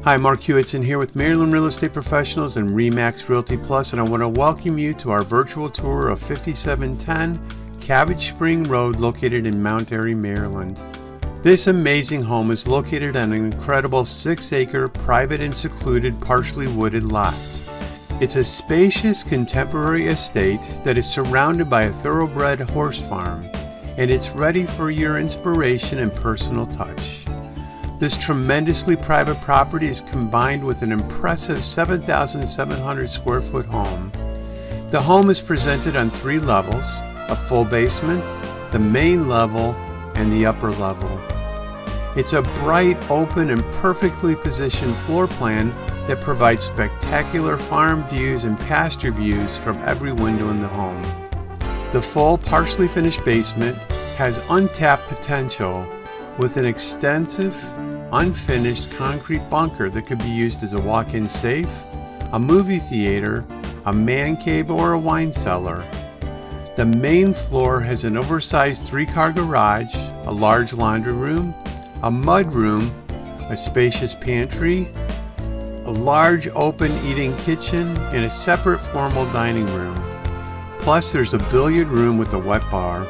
Hi, Mark Hewitson here with Maryland Real Estate Professionals and RE/MAX Realty Plus, and I want to welcome you to our virtual tour of 5710 Cabbage Sping Road located in Mount Airy, Maryland. This amazing home is located on an incredible 6-acre private and secluded partially wooded lot. It's a spacious contemporary estate that is surrounded by a thoroughbred horse farm, and it's ready for your inspiration and personal touch. This tremendously private property is combined with an impressive 7,700 square foot home. The home is presented on 3 levels, a full basement, the main level, and the upper level. It's a bright, open, and perfectly positioned floor plan that provides spectacular farm views and pasture views from every window in the home. The full, partially finished basement has untapped potential with an extensive, unfinished concrete bunker that could be used as a walk-in safe, a movie theater, a man cave, or a wine cellar. The main floor has an oversized 3-car garage, a large laundry room, a mud room, a spacious pantry, a large open eating kitchen, and a separate formal dining room. Plus, there's a billiard room with a wet bar.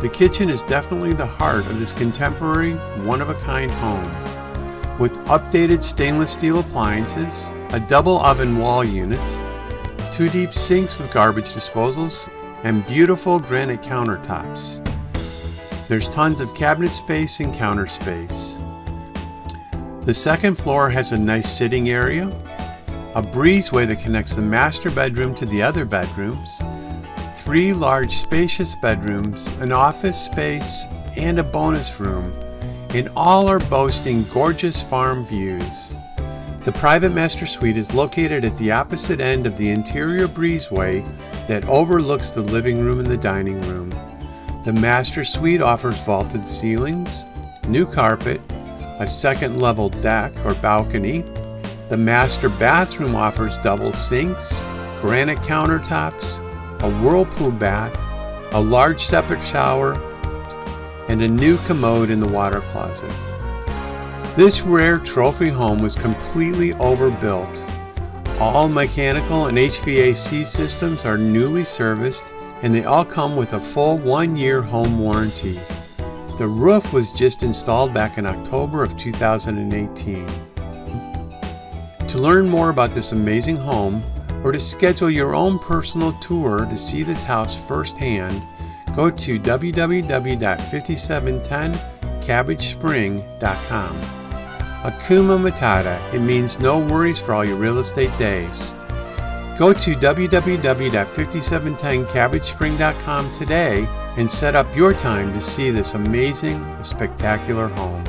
The kitchen is definitely the heart of this contemporary, one-of-a-kind home. With updated stainless steel appliances, a double oven wall unit, 2 deep sinks with garbage disposals, and beautiful granite countertops. There's tons of cabinet space and counter space. The second floor has a nice sitting area, a breezeway that connects the master bedroom to the other bedrooms, 3 large spacious bedrooms, an office space, and a bonus room, and all are boasting gorgeous farm views. The private master suite is located at the opposite end of the interior breezeway that overlooks the living room and the dining room. The master suite offers vaulted ceilings, new carpet, a second-level deck or balcony. The master bathroom offers double sinks, granite countertops, a whirlpool bath, a large separate shower, and a new commode in the water closet. This rare trophy home was completely overbuilt. All mechanical and HVAC systems are newly serviced, and they all come with a full 1-year home warranty. The roof was just installed back in October of 2018. To learn more about this amazing home, or to schedule your own personal tour to see this house firsthand, go to www.5710cabbagesping.com. Hakuna Matata, it means no worries for all your real estate days. Go to www.5710cabbagesping.com today and set up your time to see this amazing, spectacular home.